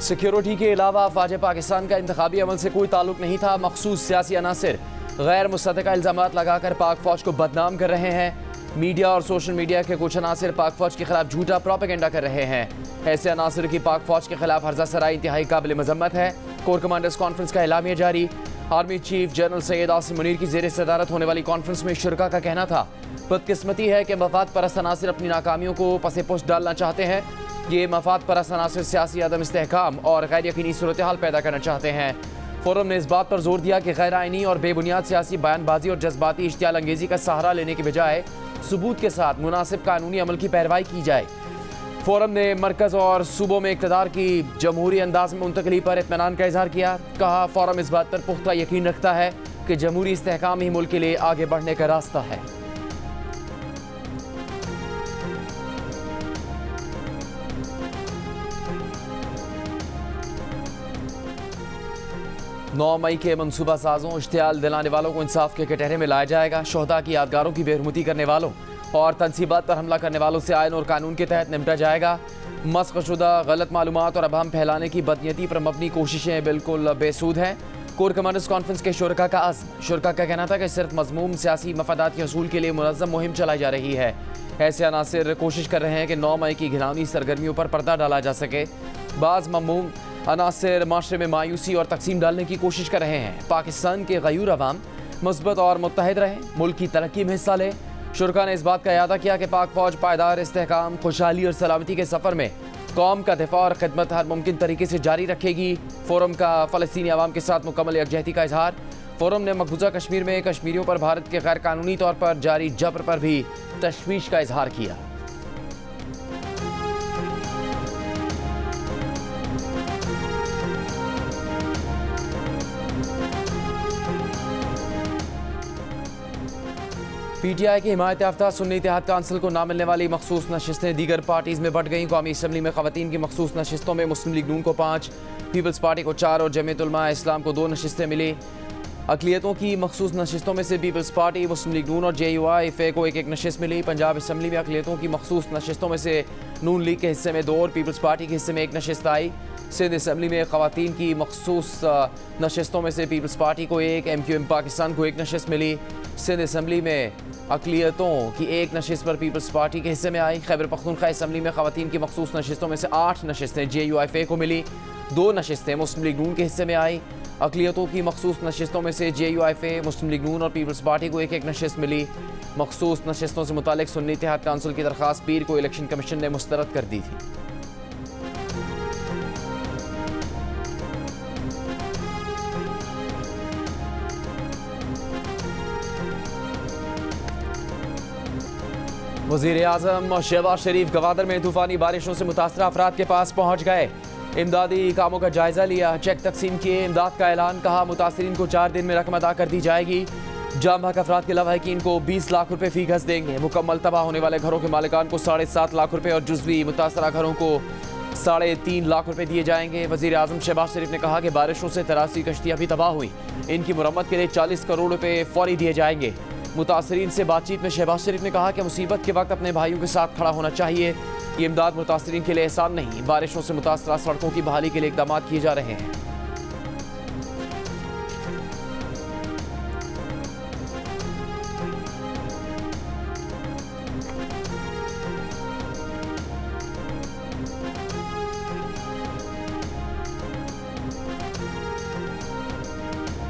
Security के अलावा अफवाज पाकिस्तान का इंतखाबी अमल से कोई ताल्लुक नहीं था। मखसूस सियासी अनासिर गैर मुस्तहक़ा इल्ज़ामात लगाकर पाक फ़ौज को बदनाम कर रहे हैं। मीडिया और सोशल मीडिया के कुछ अनासिर पाक फ़ौज के खिलाफ झूठा प्रोपेगेंडा कर रहे हैं। ऐसे अनासिर की पाक फ़ौज के खिलाफ हर्जा सराई इंतहाई काबिल मजम्मत है। कोर कमांडर्स कॉन्फ्रेंस का एलामिया जारी। Army chief general Syed Asim Munir की ज़ेर सदारत होने वाली कॉन्फ्रेंस में शुरका का कहना था, बदकिस्मती है कि मफाद परस्त अनासिर अपनी नाकामियों को पसे पुष्ट डालना चाहते हैं। ये मफाद परस्त अनासिर सियासी अदम इस्तेहकाम और गैर यकीनी सूरत हाल पैदा करना चाहते हैं। फोरम ने इस बात पर जोर दिया कि गैर आइनी और बेबुनियाद सियासी बयानबाजी और जज्बाती इश्तियाल अंगेजी का सहारा लेने के बजाय सबूत के साथ मुनासिब कानूनी अमल की पैरवाई की जाए। फोरम ने मरकज़ और सूबों में इक़्तिदार की जमहूरी अंदाज में मुंतकली पर इत्मीनान का इजहार किया। कहा, फोरम इस बात पर पुख्ता यकीन रखता है कि जमहूरी इस्तेहकाम ही मुल्क के लिए आगे बढ़ने का रास्ता है। 9 मई के मनसूबा साजों इश्तियाल दिलाने वालों को इंसाफ के कटहरे में लाया जाएगा। शोहदा की यादगारों की बेहरमती करने वालों और तनसीबात पर हमला करने वालों से आयन और कानून के तहत निपटा जाएगा। मस्ख़शुदा गलत मालूमात और अबहम फैलाने की बदनीयती पर मबनी कोशिशें बिल्कुल बेसूद हैं। कोर कमांडर्स कॉन्फ्रेंस के शुरका का अज़्म। शुरका का कहना था कि सिर्फ मज़मूम सियासी मफादात के हसूल के लिए मुनज़्ज़म मुहिम चलाई जा रही है। ऐसे अनासिर कोशिश कर रहे हैं कि 9 मई की घिनौनी सरगर्मियों पर पर्दा डाला जा सके। बाज़ ममूम अनासिर माशरे में मायूसी और तकसीम डालने की कोशिश कर रहे हैं। पाकिस्तान के गयूर अवाम मुस्बत और मुत्तहिद रहें, मुल्क की तरक्की में हिस्सा लें। शुरका ने इस बात का यादा किया कि पाक फ़ौज पायदार इस्तेहकाम, खुशहाली और सलामती के सफ़र में कौम का दिफा और खिदमत हर मुमकिन तरीके से जारी रखेगी। फोरम का फ़लस्तीनी अवाम के साथ मुकम्मल यकजहती का इजहार। फोरम ने मकबूजा कश्मीर में कश्मीरियों पर भारत के गैर कानूनी तौर पर जारी जबर पर भी तशवीश का इजहार किया। PTI की हिमायत याफ्ता सुन्नी इत्तेहाद काउंसिल को ना मिलने वाली मखसूस नशिस्तें दीगर पार्टीज़ में बढ़ गईं। कौमी असम्बली में ख़वातीन की मखसूस नशिस्तों में मुस्लिम लीग नून को 5, पीपल्स पार्टी को 4 और जमीयत उलमा इस्लाम को 2 नशिस्तें मिली। अक़लियतों की मखसूस नशिस्तों में से पीपल्स पार्टी, मुस्लिम लीग नून और JUI-FA को 1-1 नशिस्त मिली। पंजाब असम्बली में अक़लियतों की मखसूस नशिस्तों में से नून लीग के हिस्से में 2 और पीपल्स पार्टी के हिस्से में 1 नशिस्त आई। सिंध असम्बली में ख़वातीन की मखसूस नशिस्तों में से पीपल्स पार्टी को 1, MQM पाकिस्तान को 1 नशिस्त मिली। सिंध असम्बली में अक़लियतों की 1 नशिस्त पर पीपल्स पार्टी के हिस्से में आई। खैबर पख्तूनख्वा असम्बली में ख़वातीन की मखसूस नशिस्तों में से 8 नशिस्तें JUI-FA को मिली। 2 नशिस्तें मुस्लिम लीग नून के हिस्से में आई। अक़लियतों की मखसूस नशिस्तों में से JUI-FA, मुस्लिम लीग नून और पीपल्स पार्टी को 1-1 नशिस्त मिली। मखसूस नशिस्तों से मुतालिक सुन्नी इत्तेहाद काउंसिल की दरख्वास्त पीर को इलेक्शन कमीशन ने मुस्तरद कर दी थी। वज़ीर आज़म शहबाज शरीफ गवादर में तूफ़ानी बारिशों से मुतासरा अफराद के पास पहुँच गए। इमदादी कामों का जायज़ा लिया, चेक तकसीम किए। इमदाद का ऐलान। कहा, मुतासरीन को 4 दिन में रकम अदा कर दी जाएगी। जाम हक अफराद के लवाहिकीन को 20 लाख रुपये फ़ी गज़ देंगे। मुकम्मल तबाह होने वाले घरों के मालिकान को 7.5 लाख रुपये और जुज़वी मुतासरा घरों को 3.5 लाख रुपये दिए जाएंगे। वज़ीर आज़म शहबाज शरीफ ने कहा कि बारिशों से 83 कश्तियाँ भी तबाह हुई। इनकी मुरम्मत के लिए 40 करोड़ रुपये फ़ौरी दिए जाएंगे। मुतासरीन से बातचीत में शहबाज शरीफ ने कहा कि मुसीबत के वक्त अपने भाइयों के साथ खड़ा होना चाहिए। ये इमदाद मुतासरीन के लिए एहसान नहीं, बारिशों से मुतासरा सड़कों की बहाली के लिए इक़दाम किए जा रहे हैं।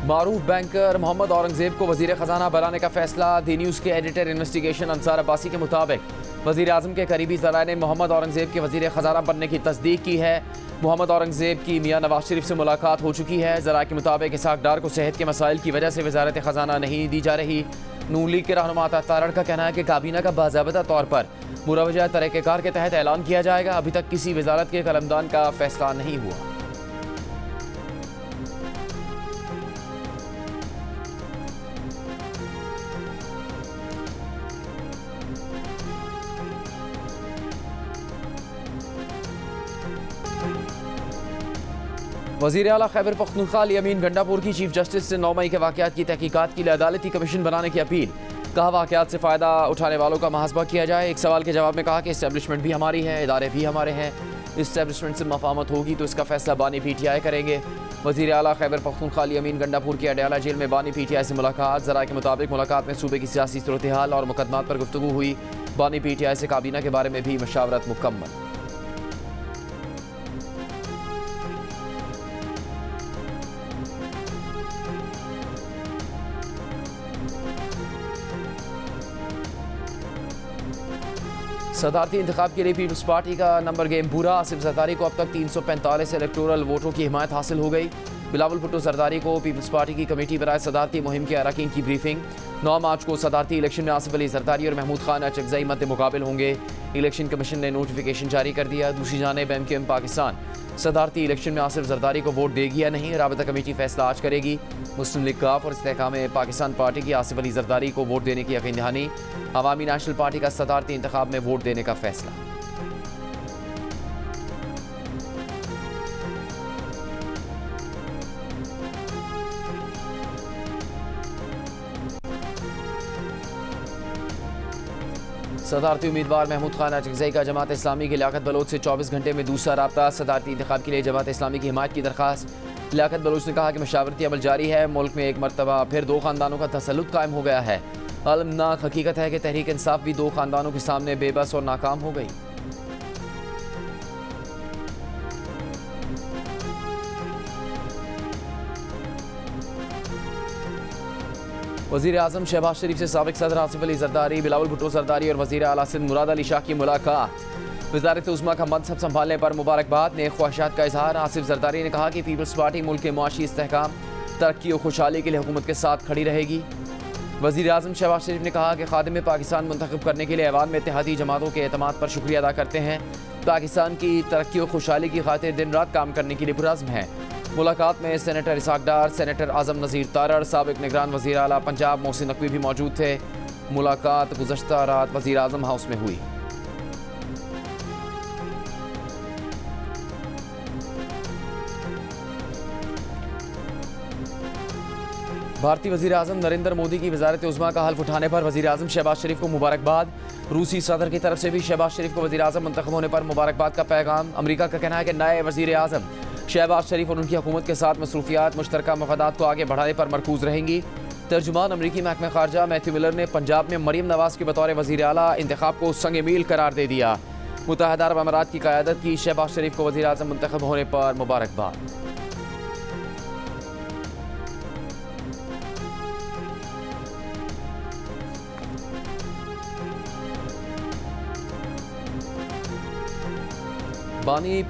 मारूफ बैंकर मोहम्मद औरंगजेब को वज़ीर ख़जाना बनाने का फैसला। दी न्यूज़ के एडिटर इन्वेस्टिगेशन अंसार अब्बासी के मुताबिक वज़ीर आज़म के करीबी ज़राए ने मोहम्मद औरंगजेब के वज़ीर ख़जाना बनने की तस्दीक की है। मोहम्मद औरंगजेब की मियाँ नवाज शरीफ से मुलाकात हो चुकी है। ज़राए के मुताबिक इसहाक़ डार को सेहत के मसाइल की वजह से वज़ारत ख़जाना नहीं दी जा रही। नून लीग के रहनुमा तारड़ का कहना है कि काबीना का बाज़ाबिता तौर पर मुरवजा तरीक़ेकार के तहत ऐलान किया जाएगा। अभी तक किसी वज़ारत के कलमदान का फैसला नहीं हुआ। वज़ीर आला खैबर पख्तूनख्वा अमीन गंडापुर की चीफ जस्टिस से 9 मई के वाक़यात की तहकीकात के लिए अदालती कमीशन बनाने की अपील। कहा, वाक़यात से फ़ायदा उठाने वालों का मुहासबा किया जाए। एक सवाल के जवाब में कहा कि इस्टेब्लिशमेंट भी हमारी है, इदारे भी हमारे हैं, इस्टेब्लिशमेंट से मफामत होगी तो इसका फैसला बानी PTI करेंगे। वज़ीर आला खैबर पख्तूनख्वा अमीन गंडापुर की अडयाला जेल में बानी PTI से मुलाकात। ज़रा के मुताबिक मुलाकात में सूबे की सियासी सूरत हाल और मुकदमात पर गुफ्तगू हुई। बानी PTI से काबीना के बारे में भी मशावरत मुकम्मल। सदारती इंतखाब के लिए पीपल्स पार्टी का नंबर गेम पूरा। आसिफ जरदारी को अब तक 345 इलेक्टोरल वोटों की हिमायत हासिल हो गई। बिलावल भुट्टो जरदारी को पीपल्स पार्टी की कमेटी बराए सदारती मुहिम के अरकान की ब्रीफिंग। 9 मार्च को सदारती इलेक्शन में आसिफ अली जरदारी और महमूद खान अचकजई मद्दे मुकाबिल होंगे। इलेक्शन कमीशन ने नोटिफिकेशन जारी कर दिया। दूसरी जानिब MKM पाकिस्तान सदारती इलेक्शन में आसिफ जरदारी को वोट देगी या नहीं, राबता कमेटी फैसला आज करेगी। मुस्लिम लीग काफ और इस्तेहकाम पाकिस्तान पार्टी की आसिफ अली जरदारी को वोट देने की यकीन दहानी। अवामी नेशनल पार्टी का सदारती इंतखाब में वोट देने का फैसला। सदारती उम्मीदवार महमूद खान अचकजई का जमात इस्लामी की लियाकत बलोच से 24 घंटे में दूसरा राब्ता। सदारती इंतखाब के लिए जमात इस्लामी की हिमायत की दरख्वास्त। लियाकत बलोच ने कहा कि मशावरती अमल जारी है। मुल्क में एक मरतबा फिर 2 खानदानों का तसल्लुत कायम हो गया है। अलमनाक हकीकत है कि तहरीक इंसाफ भी 2 खानदानों के सामने बेबस और नाकाम हो गई। वज़ीर आज़म शहबाज शरीफ से साबिक सदर आसिफ अली जरदारी, बिलावल भुट्टो जरदारी और वज़ीर आला सिंध मुराद अली शाह की मुलाकात। वज़ारत उज़्मा का मनसब संभालने पर मुबारकबाद। नेक ख्वाहिशात का इजहार। आसिफ जरदारी ने कहा कि पीपल्स पार्टी मुल्क के मुआशी इस्तेहकाम, तरक्की और खुशहाली के लिए हुकूमत के साथ खड़ी रहेगी। वज़ीर आज़म शहबाज शरीफ ने कहा कि खादिम पाकिस्तान मुंतखब करने के लिए ऐवान में इत्तेहादी जमातों के एतमाद पर शुक्रिया अदा करते हैं। पाकिस्तान की तरक्की और खुशहाली की खातिर दिन रात काम करने के लिए पुरज़्म हैं। मुलाकात में सेनेटर इसाक डार, सेनेटर आज़म नज़ीर तारड़, साबिक निगरान वज़ीर आला पंजाब मोहसिन नकवी भी मौजूद थे। मुलाकात गुज़श्ता रात वज़ीर आज़म हाउस में हुई। भारतीय वज़ीर आज़म नरेंद्र मोदी की वज़ारत उज़्मा का हल्फ उठाने पर वज़ीर आज़म शहबाज शरीफ को मुबारकबाद। रूसी सदर की तरफ से भी शहबाज शरीफ को वज़ीर आज़म मुंतखब होने पर मुबारकबाद का पैगाम। अमरीका का कहना है कि नए वज़ीर आज़म शहबाज शरीफ और उनकी हुकूमत के साथ मसरूफियात मुश्तरका मफादात को आगे बढ़ाने पर मरकूज रहेंगी। तर्जुमान अमरीकी महकमा खारजा मैथ्यू मिलर ने पंजाब में मरीम नवाज के बतौर वज़ीर आला इंतखाब को संग मील करार दे दिया। मुत्तहदा अरब अमारात की क़यादत की। शहबाज शरीफ को वज़ीर आज़म मुंतखब होने पर मुबारकबाद। बानी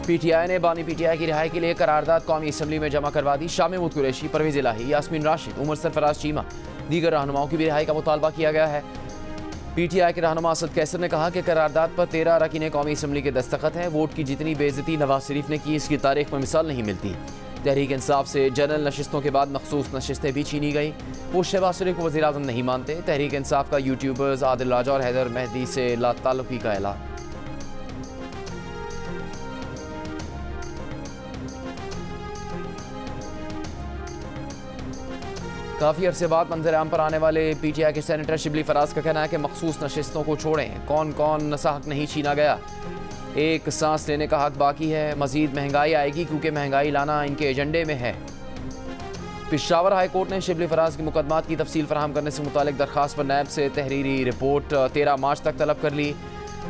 PTI ने बानी PTI की रिहाई के लिए करारदाद कौमी असम्बली में जमा करवा दी। शाह महमूद कुरैशी, परवेज़ इलाही, यास्मीन राशिद, उमर सरफराज चीमा, दीगर रहनुमाओं की भी रिहाई का मुतालबा किया गया है। PTI के रहनुमा असद कैसर ने कहा कि करारदाद पर 13 अरकान कौमी असम्बली के दस्तखत हैं। वोट की जितनी बेइज्जती नवाज शरीफ ने की, इसकी तारीख में मिसाल नहीं मिलती। तहरीक इंसाफ से जनरल नशिस्तों के बाद मखसूस नशिस्तें भी छीनी गई। वो शहबाज शरीफ को वज़ीर आज़म नहीं मानते। तहरीक इंसाफ का यूट्यूबर्स आदिल राजा और हैदर मेहदी से लाताल्लुकी का ऐलान। काफ़ी अरसे बाद मंजर आम पर आने वाले PTI के सेनेटर शिबली फराज का कहना है कि मखसूस नशिस्तों को छोड़ें। कौन कौन नसा हक नहीं छीना गया, एक सांस लेने का हक बाकी है। मजीद महंगाई आएगी क्योंकि महंगाई लाना इनके एजेंडे में है। पेशावर हाई कोर्ट ने शिबली फराज के मुकदमात की तफसील फराहम करने से मुतालिक दरख्वास्त पर नैब से तहरीरी रिपोर्ट 13 मार्च तक तलब कर ली।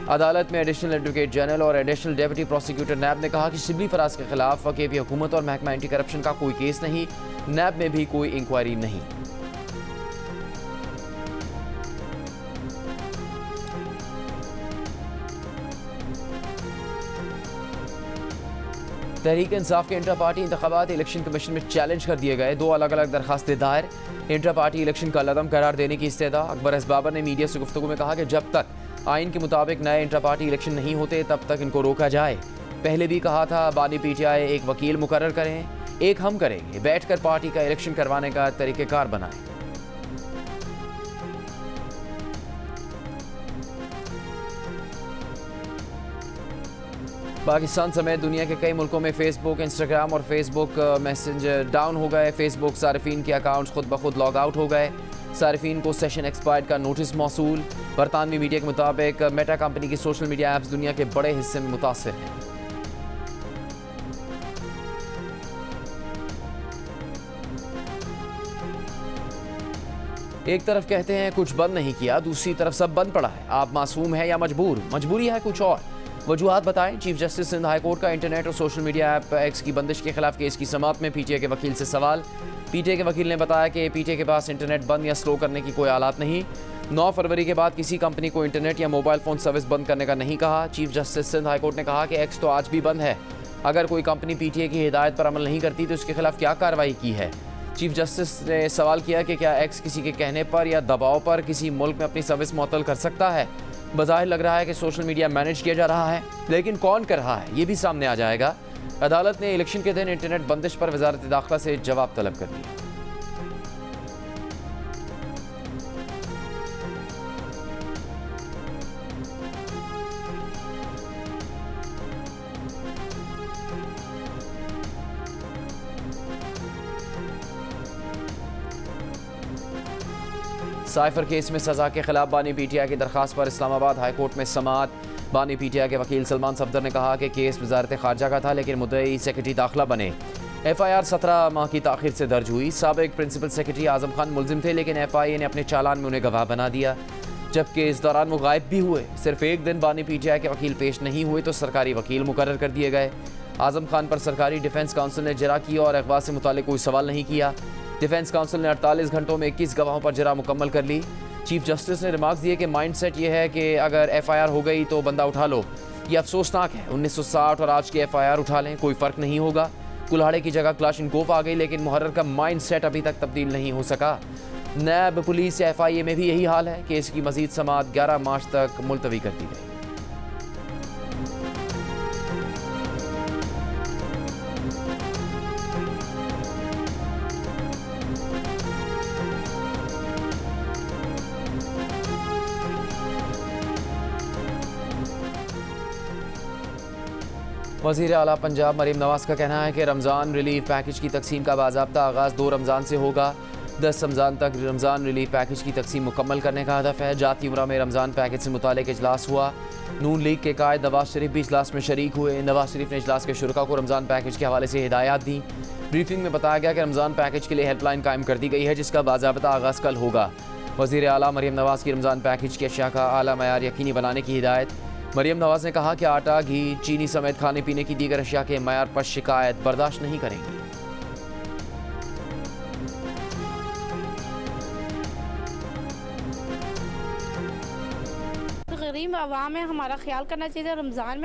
अदालत में एडिशनल एडवोकेट जनरल और एडिशनल डेप्यूटी प्रोसिक्यूटर नैब ने कहा कि शिबली फराज के खिलाफ KP हुकूमत और महकमा एंटी करप्शन का कोई केस नहीं। नैब में भी कोई इंक्वायरी नहीं। तहरीक इंसाफ के इंट्रा पार्टी इंतखाबात इलेक्शन कमीशन में चैलेंज कर दिए गए। 2 अलग अलग दरखास्तें दायर। इंट्रा पार्टी इलेक्शन का लदम करार देने की इस्तेदा। अकबर एस बाबर ने मीडिया से गुफ्तगू में कहा कि जब तक आइन के मुताबिक नए इंट्रा पार्टी इलेक्शन नहीं होते तब तक इनको रोका जाए। पहले भी कहा था बानी PTI एक वकील मुकर्रर करें, एक हम करेंगे, बैठकर पार्टी का इलेक्शन करवाने का तरीक़ेकार बनाएं। पाकिस्तान समेत दुनिया के कई मुल्कों में फेसबुक, इंस्टाग्राम और फेसबुक मैसेंजर डाउन हो गए। फेसबुक सार्फिन के अकाउंट्स खुद ब खुद लॉग आउट हो गए। सार्फिन को सेशन एक्सपायर्ड का नोटिस मौसूल। बरतानवी मीडिया के मुताबिक मेटा कंपनी की सोशल मीडिया ऐप्स दुनिया के बड़े हिस्से में मुतासिर हैं। एक तरफ कहते हैं कुछ बंद नहीं किया, दूसरी तरफ सब बंद पड़ा है। आप मासूम हैं या मजबूर? मजबूरी है कुछ और। वजूहात बताएं। Chief justice Sindh high court का इंटरनेट और सोशल मीडिया ऐप एक्स की बंदिश के खिलाफ केस की समाअत में पीटीए के वकील से सवाल। पीटीए के वकील ने बताया कि पीटीए के पास इंटरनेट बंद या स्लो करने की कोई आलात नहीं। 9 फरवरी के बाद किसी कंपनी को इंटरनेट या मोबाइल फ़ोन सर्विस बंद करने का नहीं कहा। Chief justice Sindh high court ने कहा कि एक्स तो आज भी बंद है। अगर कोई कंपनी पीटीए की हिदायत पर अमल नहीं करती तो उसके खिलाफ क्या कार्रवाई की है। चीफ जस्टिस ने सवाल किया कि क्या एक्स किसी के कहने पर या दबाव पर किसी मुल्क में अपनी सर्विस मुअत्तल कर सकता है। बज़ाहिर लग रहा है कि सोशल मीडिया मैनेज किया जा रहा है, लेकिन कौन कर रहा है ये भी सामने आ जाएगा। अदालत ने इलेक्शन के दिन इंटरनेट बंदिश पर वज़ारत दाखिला से जवाब तलब कर दिया। साइफर केस में सजा के खिलाफ बानी पीटीआई की दरखास्त पर इस्लामाबाद हाई कोर्ट में समाअत। बानी पीटीआई के वकील सलमान सफदर ने कहा कि केस वजारत खारजा का था, लेकिन मुद्दई सेक्रेटरी दाखिला बने। FIR 17 माह की ताखिर से दर्ज हुई। साबिक प्रिंसिपल सेक्रेटरी आजम खान मुलजिम थे, लेकिन FIA ने अपने चालान में उन्हें गवाह बना दिया, जबकि इस दौरान वो गायब भी हुए। सिर्फ एक दिन बानी पीटीआई के वकील पेश नहीं हुए तो सरकारी वकील मुकर्रर कर दिए गए। आजम खान पर सरकारी डिफेंस काउंसिल ने जरा की और अगवा से मुताल्लिक कोई सवाल नहीं किया। डिफेंस काउंसिल ने 48 घंटों में 21 गवाहों पर जरा मुकम्मल कर ली। चीफ जस्टिस ने रिमार्क्स दिए कि माइंड सेट ये है कि अगर FIR हो गई तो बंदा उठा लो। ये अफसोसनाक है। 1960 और आज की FIR उठा लें, कोई फ़र्क नहीं होगा। कुल्हाड़े की जगह क्लाशिनकोव आ गई, लेकिन मुहर्रर का माइंड सेट अभी तक तब्दील नहीं हो सका। नैब पुलिस या FIA में भी यही हाल है। केस की मजीद समाअत 11 मार्च तक मुलतवी कर दी गई। वज़ीर आला पंजाब मरीम नवाज़ का कहना है कि रमज़ान रिलीफ पैकेज की तकसीम का बाज़ाब्ता आगाज़ 2 रमज़ान से होगा। 10 रमज़ान तक रमज़ान रिलीफ पैकेज की तकसीम मुकम्मल करने का हदफ है। जाती उम्रा में रमज़ान पैकेज से मुतालिक इजलास हुआ। नून लीग के कायद नवाज शरीफ भी इजलास में शरीक हुए। नवाज शरीफ ने इजलास के शुरका को रमज़ान पैकेज के हवाले से हिदायत दी। ब्रीफिंग में बताया गया कि रमज़ान पैकेज के लिए हेल्पलाइन कायम कर दी गई है, जिसका बाज़ाब्ता आगाज़ कल होगा। वज़ीर आला मरीम नवाज़ की रमज़ान पैकेज की अशिया का आला मयार यकीनी बनाने की हिदायत। मरीम नवाज़ ने कहा कि आटा, घी, चीनी समेत खाने पीने की दीगर अशिया के मयार पर शिकायत बर्दाश्त नहीं करेंगी। गरीब आवाम है, हमारा ख्याल करना चाहिए। रमज़ान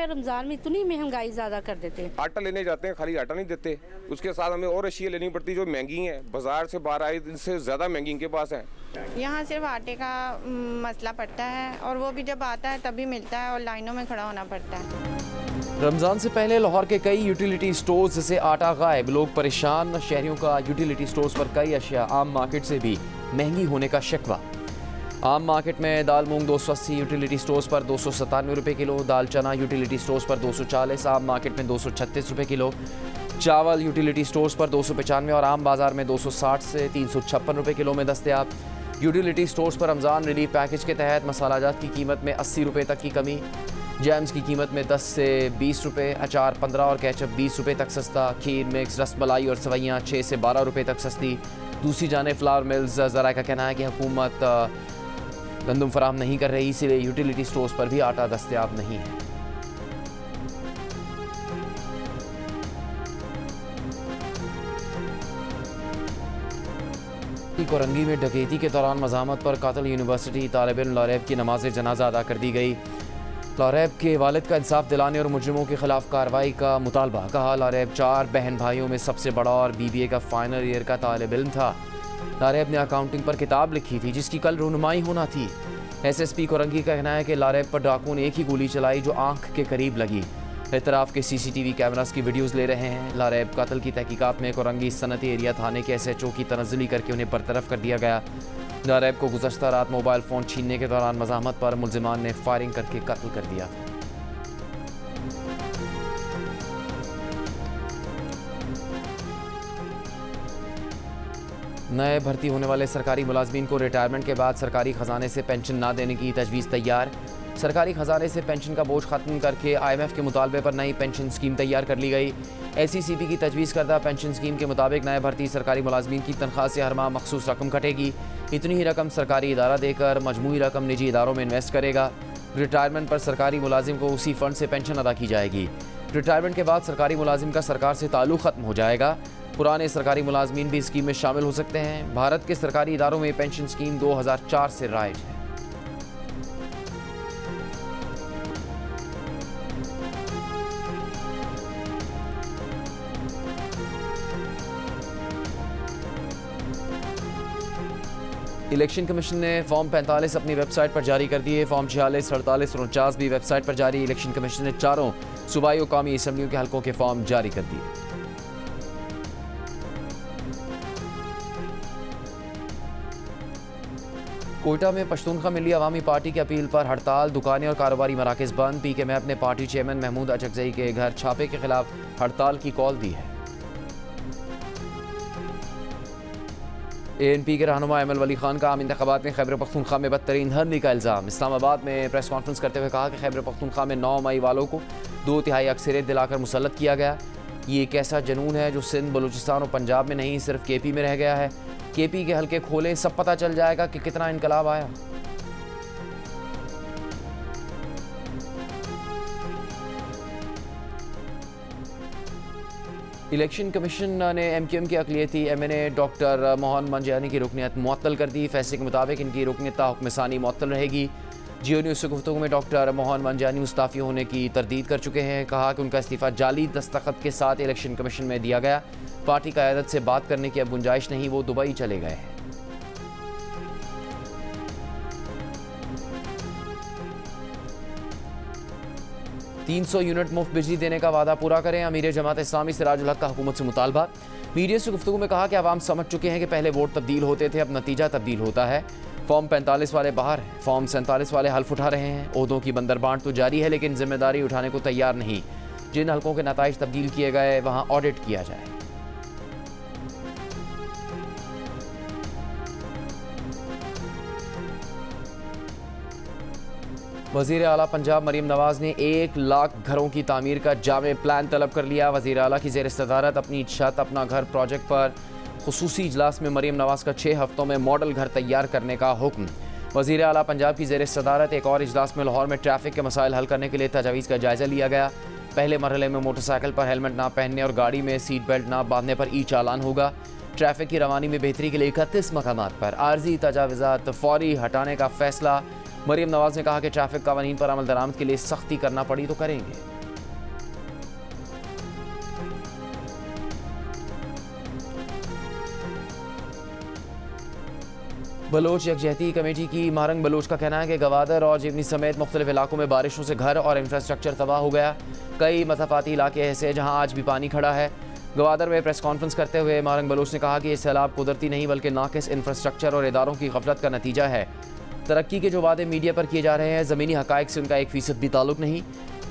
में इतनी महंगाई ज़्यादा कर देते हैं। आटा लेने जाते हैं, खाली आटा नहीं देते, उसके साथ हमें और अशिया लेनी पड़ती जो महंगी हैं, बाजार से बाहर आई इनसे ज़्यादा महंगी इनके पास है। यहाँ सिर्फ आटे का मसला पड़ता है, और वो भी जब आता है तभी मिलता है और लाइनों में खड़ा होना पड़ता है। रमज़ान से पहले लाहौर के कई यूटिलिटी स्टोर्स से आटा गायब, लोग परेशान। शहरियों का यूटिलिटी स्टोर्स पर कई अशिया आम मार्केट से भी महंगी होने का शिकवा। आम मार्केट में दाल मूंग 280, यूटिलिटी स्टोर्स पर 297 रुपये किलो। दाल चना यूटिलिटी स्टोर्स पर 240, आम मार्केट में 236 रुपये किलो। चावल यूटिलिटी स्टोर्स पर 295 और आम बाज़ार में 260 से 356 रुपये किलो में दस्तयाब। यूटिलिटी स्टोर्स पर रमज़ान रिलीफ पैकेज के तहत मसालाजात की कीमत में 80 रुपये तक की कमी। जैम्स की कीमत में 10 से 20 रुपये, अचार 15 और केचप 20 रुपये तक सस्ता। खीर, मिक्स, रसमलाई और सवैयाँ 6 से 12 रुपये तक सस्ती। दूसरी जानिब फ्लावर मिल्स ज़राए का कहना है कि हुकूमत गंदम फराहम नहीं कर रही, इसलिए यूटिलिटी स्टोर्स पर भी आटा दस्तयाब नहीं है। कोरंगी में डकैती के दौरान मज़ामत पर कातिल यूनिवर्सिटी तालिब इल्म लारेब की नमाज जनाजा अदा कर दी गई। लारेब के वालिद का इंसाफ दिलाने और मुजरिमों के खिलाफ कार्रवाई का मुतालबा। कहा, लारेब 4 बहन भाइयों में सबसे बड़ा और BBA का फाइनल ईयर का तालिब इल्म था। लारेब ने अकाउंटिंग पर किताब लिखी थी, जिसकी कल रुनुमाई होना थी। SSP कोरंगी का कहना है कि लारेब पर डाकुओं ने एक ही गोली चलाई जो आंख के करीब लगी। एतराफ़ के CCTV कैमरास की वीडियोस ले रहे हैं। लारेब कत्ल की तहकीकात में कोरंगी सनती एरिया थाने के SHO की तनज़्ज़ुली करके उन्हें बरतरफ कर दिया गया। लारेब को गुज़श्ता रात मोबाइल फ़ोन छीनने के दौरान मज़ाहमत पर मुल्ज़िमान ने फायरिंग करके कत्ल कर दिया था। नए भर्ती होने वाले सरकारी मुलाजमीन को रिटायरमेंट के बाद सरकारी ख़जाने से पेंशन ना देने की तजवीज़ तैयार। सरकारी खजाने से पेंशन का बोझ खत्म करके IMF के मुतालबे पर नई पेंशन स्कीम तैयार कर ली गई। SECP की तजवीज़ करदा पेंशन स्कीम के मुताबिक नए भर्ती सरकारी मुलाजमीन की तनख्वाह से हर माह मखसूस रकम कटेगी। इतनी ही रकम सरकारी इदारा देकर मजमूई रकम निजी इदारों में इन्वेस्ट करेगा। रिटायरमेंट पर सरकारी मुलाजिम को उसी फंड से पेंशन अदा की जाएगी। रिटायरमेंट के बाद सरकारी मुलाजिम का सरकार से ताल्लुक़ ख़त्म हो जाएगा। पुराने सरकारी मुलाजमीन भी स्कीम में शामिल हो सकते हैं। भारत के सरकारी इदारों में पेंशन स्कीम 2004 से राइज है। इलेक्शन कमीशन ने फॉर्म 45 अपनी वेबसाइट पर जारी कर दिए। फॉर्म 46, 48 और 49 भी वेबसाइट पर जारी। इलेक्शन कमीशन ने चारों सूबाई और कौमी असम्बलियों के हलकों के फॉर्म जारी कर दिए। कोयटा में पश्तूनखा मिली अवामी पार्टी की अपील पर हड़ताल, दुकानें और कारोबारी मराकज़ बंद। PKMF ने पार्टी चेयरमैन महमूद अचकजई के घर छापे के खिलाफ हड़ताल की कॉल दी है। ANP के रहनुमा अमल वली खान का आम इंतखाबात में खैबर पख्तूनख्वा में बदतरीन धरने का इल्ज़ाम। इस्लामाबाद में प्रेस कॉन्फ्रेंस करते हुए कहा कि खैबर पख्तूनख्वा में 9 मई वालों को 2/3 अक्सरियत दिलाकर मुसल्लत किया गया। ये एक ऐसा जुनून है जो सिंध, बलूचिस्तान और पंजाब में नहीं सिर्फ KP में रह गया है। KP के हल्के खोलें, सब पता चल जाएगा कि कितना इनकलाब आया। इलेक्शन कमीशन ने MQM की अक़लियती MNA डॉक्टर मोहन मंजियानी की रुकनियत मुअत्तल कर दी। फैसले के मुताबिक इनकी रुकनियत हुक्म सानी मुअत्तल रहेगी। जियो न्यूज़ से गुफ्तगू में डॉक्टर मोहन मंजियानी मुस्ताफ़ी होने की तरदीद कर चुके हैं। कहा कि उनका इस्तीफ़ा जाली दस्तखत के साथ इलेक्शन कमीशन में दिया गया। पार्टी क़यादत से बात करने की अब गुंजाइश नहीं, वो दुबई चले गए हैं। $300 यूनिट मुफ्त बिजली देने का वादा पूरा करें। अमीर जमात इस्लामी सिराजुल हक का हुकूमत से मुतालबा। मीडिया से गुफ्तगू में कहा कि आवाम समझ चुके हैं कि पहले वोट तब्दील होते थे, अब नतीजा तब्दील होता है। फॉर्म 45 वाले बाहर हैं, फॉर्म 47 वाले हल्फ उठा रहे हैं। ओहदों की बंदरबांट तो जारी है, लेकिन जिम्मेदारी उठाने को तैयार नहीं। जिन हल्कों के नताइज तब्दील किए गए वहाँ ऑडिट किया जाए। वज़ीर आला पंजाब मरीम नवाज़ ने 1 लाख घरों की तामीर का जामे प्लान तलब कर लिया। वज़ीर आला की ज़ेर सदारत अपनी छत अपना घर प्रोजेक्ट पर खुसूसी इजलास में मरीम नवाज़ का 6 हफ्तों में मॉडल घर तैयार करने का हुक्म। वज़ीर आला पंजाब की ज़ेर सदारत एक और इजलास में लाहौर में ट्रैफिक के मसाइल हल करने के लिए तजावीज़ का जायज़ा लिया गया। पहले मरहले में मोटरसाइकिल पर हेलमेट ना पहनने और गाड़ी में सीट बेल्ट ना बांधने पर चालान होगा। ट्रैफिक की रवानी में बेहतरी के लिए 31 मकामात पर आर्जी तजावीज़ात फौरी हटाने का फैसला। मरीम नवाज़ ने कहा कि ट्रैफिक कानून पर अमल दरामद के लिए सख्ती करना पड़ी तो करेंगे। बलोच यकजहती कमेटी की मारंग बलोच का कहना है कि गवादर और जीवनी समेत मुख्तलिफ इलाकों में बारिशों से घर और इंफ्रास्ट्रक्चर तबाह हो गया। कई मसाफाती इलाके ऐसे जहाँ आज भी पानी खड़ा है। गवादर में प्रेस कॉन्फ्रेंस करते हुए मारंग बलोच ने कहा कि ये सैलाब कुदरती नहीं बल्कि नाकिस इंफ्रास्ट्रक्चर और इदारों की गफलत का नतीजा है। तरक्की के जो वादे मीडिया पर किए जा रहे हैं, ज़मीनी हक़ाइक़ से उनका 1% भी ताल्लुक़ नहीं।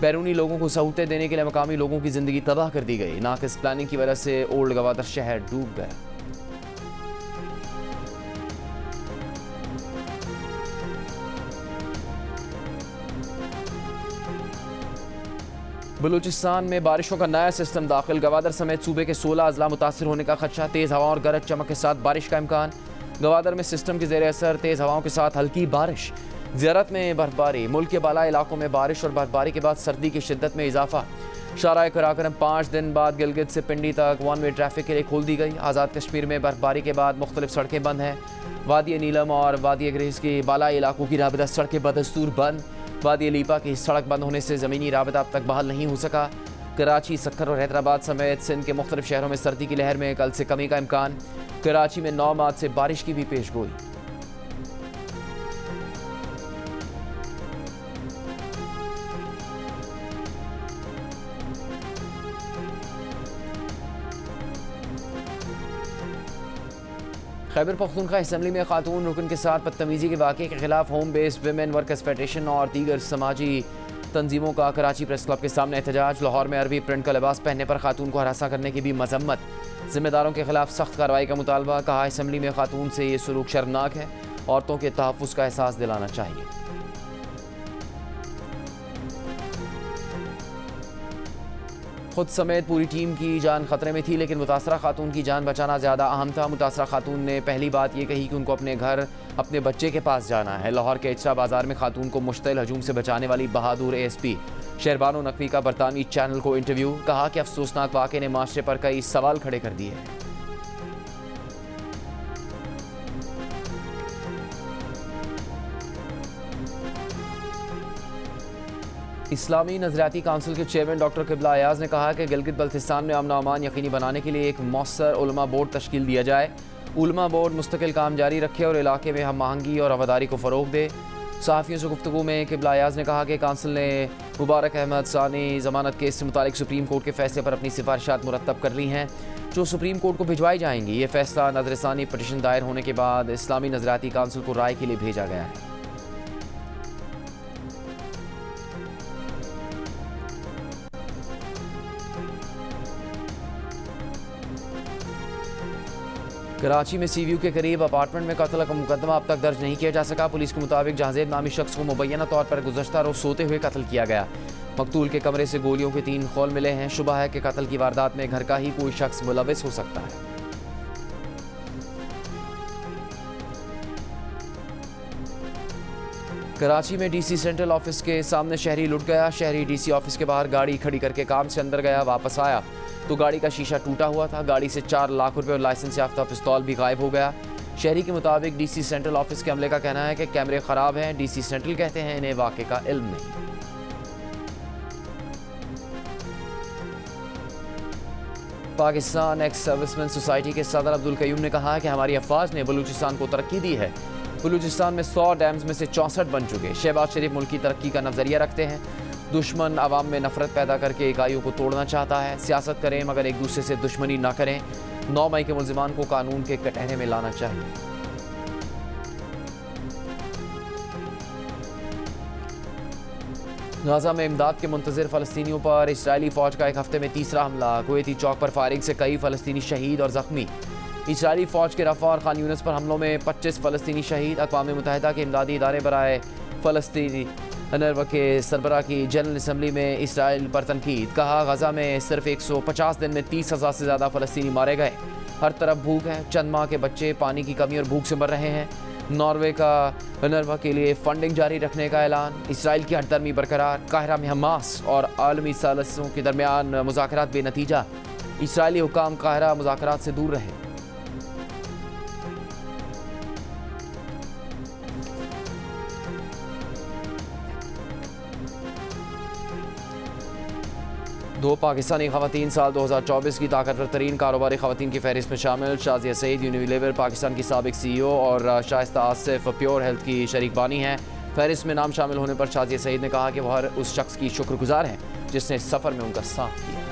बैरूनी लोगों को सहूलतें देने के लिए मकामी लोगों की ज़िंदगी तबाह कर दी गई। नाकिस प्लानिंग की वजह से ओल्ड गवादर शहर डूब गया। बलूचिस्तान में बारिशों का नया सिस्टम दाखिल। गवादर समेत सूबे के 16 अजला मुतासर होने का खदशा। तेज़ हवाओं और गरज चमक के साथ बारिश का इम्कान। गवादर में सिस्टम के ज़ेर असर तेज़ हवाओं के साथ हल्की बारिश। ज़ियारत में बर्फबारी। मुल्क के बाला इलाकों में बारिश और बर्फबारी के बाद सर्दी की शिद्दत में इजाफा। शाराए कराकरम 5 दिन बाद गिलगित से पिंडी तक 1 वे ट्रैफिक के लिए खोल दी गई। आज़ाद कश्मीर में बर्फबारी के बाद मुख्तलिफ सड़कें बंद हैं। वादी नीलम और वादी ग्रेस के बालाई इलाकों की राबिता सड़कें बदस्तूर बंद। वादी लीपा की सड़क बंद होने से ज़मीनी राबिता अब तक बहाल नहीं हो सका। कराची, सक्कर और हैदराबाद समेत सिंध के मुख्तलिफ शहरों में सर्दी की लहर में कल से कमी का इम्कान। कराची में 9 मार्च से बारिश की भी पेशगोई। खैबर पख्तूनख्वा असम्बली में खातून रुकन के साथ बदतमीजी के वाक़े के खिलाफ home based women workers federation और दीगर समाजी तंजीमों का कराची प्रेस क्लब के सामने एहतजाज। लाहौर में अरबी प्रिंट का लिबास पहनने पर खातून को हरासा करने की भी मजम्मत। जिम्मेदारों के खिलाफ सख्त कार्रवाई का मुतालबा। कहा असम्बली में खातून से ये सलूक शर्मनाक है। औरतों के तहफ़्फ़ुज़ का एहसास दिलाना चाहिए। खुद समेत पूरी टीम की जान खतरे में थी, लेकिन मुतासरा खातून की जान बचाना ज़्यादा अहम था। मुतासरा खातून ने पहली बात ये कही कि उनको अपने घर अपने बच्चे के पास जाना है। लाहौर के इचरा बाजार में खातून को मुश्तिल हजूम से बचाने वाली बहादुर ASP शहरबानो नकवी का बरतानवी चैनल को इंटरव्यू। कहा कि अफसोसनाक वाक़े ने माशरे पर कई सवाल खड़े कर दिए हैं। इस्लामी नज़रियाती काउंसिल के चेयरमैन डॉक्टर किबला अयाज ने कहा कि गिलगित बल्तिस्तान में अमन व अमान यकीनी बनाने के लिए एक मौसर उलमा बोर्ड तश्कील दिया जाए। उलमा बोर्ड मुस्तकिल काम जारी रखे और इलाके में हम आहंगी और हवादारी को फ़रोग दे। सहाफ़ियों से गुफ्तगू में किबला अयाज ने कहा कि काउंसिल ने मुबारक अहमद सानी ज़मानत केस से मुतालिक सुप्रीम कोर्ट के फैसले पर अपनी सिफारिशात मुरतब कर ली हैं, जो सुप्रीम कोर्ट को भिजवाई जाएंगी। ये फैसला नजरसानी पटिशन दायर होने के बाद इस्लामी नज़रियाती काउंसिल को राय के लिए भेजा गया है। कराची में सीव्यू के करीब अपार्टमेंट में कत्ल का मुकदमा अब तक दर्ज नहीं किया जा सका। पुलिस के मुताबिक जहांजेब नामी शख्स को मुबैना तौर पर गुज़श्ता रोज़ सोते हुए कत्ल किया गया। मकतूल के कमरे से गोलियों के 3 खौल मिले हैं। शुबह है कि कत्ल की वारदात में घर का ही कोई शख्स मुलविस हो सकता है। कराची में DC सेंट्रल ऑफिस के सामने शहरी लुट गया। शहरी DC ऑफिस के बाहर गाड़ी खड़ी करके काम से अंदर गया, वापस आया तो गाड़ी का शीशा टूटा हुआ था। गाड़ी से 4 लाख रुपए और लाइसेंस याफ्ता पिस्तौल भी गायब हो गया। शहरी के मुताबिक DC सेंट्रल ऑफिस के अमले का कहना है कि कैमरे ख़राब हैं। DC सेंट्रल कहते हैं इन्हें वाक़े का इल्म नहीं। पाकिस्तान एक्स सर्विसमैन सोसाइटी के सदर अब्दुल कयूम ने कहा कि हमारी अफवाज ने बलूचिस्तान को तरक्की दी है। बलूचिस्तान में 100 डैम्स में से 64 बन चुके। शहबाज शरीफ मुल्क की तरक्की का नज़रिया रखते हैं। दुश्मन आवाम में नफरत पैदा करके इकाइयों को तोड़ना चाहता है। सियासत करें मगर एक दूसरे से दुश्मनी ना करें। 9 मई के मुल्जिमान को कानून के कटहरे में लाना चाहिए। गाजा में इमदाद के मुंतज़िर फ़लस्तीनियों पर इजरायली फ़ौज का एक हफ्ते में तीसरा हमला। कुवैती चौक पर फायरिंग से कई फ़लस्तीनी शहीद और ज़ख्मी। इजरायली फ़ौज के रफ़ा और खान यूनिस पर हमलों में 25 फ़लस्तीनी शहीद। अक़वाम मुत्तहिदा के इमदादी इदारे बराए फ़लस्तीनी अनरवा के सरबरा की जनरल असम्बली में इसराइल पर तनकीद। कहा गजा में सिर्फ 150 दिन में 30,000 से ज़्यादा फ़लस्तीनी मारे गए। हर तरफ भूख है। चंद माह के बच्चे पानी की कमी और भूख से मर रहे हैं। नॉर्वे का अनरवा के लिए फंडिंग जारी रखने का ऐलान। इसराइल की हटदर्मी बरकरार। काहिरा में हमास और आलमी सालसों के दरमियान मुज़ाकरात बेनतीजा। इसराइली हुकाम काहिरा मुज़ाकरात से दूर रहे। दो पाकिस्तानी खवातीन साल 2024 की ताकतवर तरीन कारोबारी खवातीन की फहरिस्त में शामिल। शाजिया सईद यूनिलीवर पाकिस्तान की साबिक CEO और शाइस्ता आसिफ प्योर हेल्थ की शरीक बानी हैं। फहरिस्त में नाम शामिल होने पर शाजिया सईद ने कहा कि वह हर उस शख्स की शुक्रगुजार हैं जिसने इस सफ़र में उनका साथ दिया।